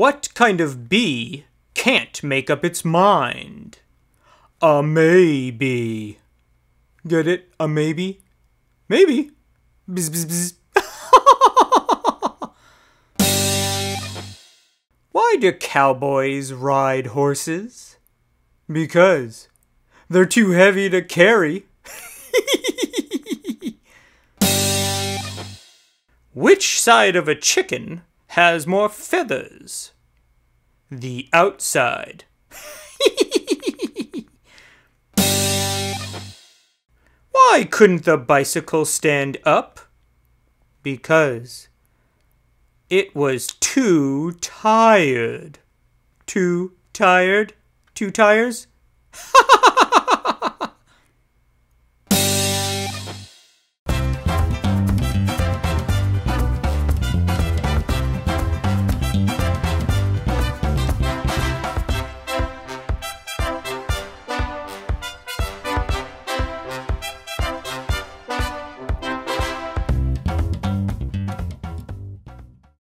What kind of bee can't make up its mind? A maybe. Get it? A maybe? Maybe. Bzz, bzz, bzz. Why do cowboys ride horses? Because they're too heavy to carry. Which side of a chicken has more feathers? The outside. Why couldn't the bicycle stand up? Because it was too tired. Too tired? Two tires?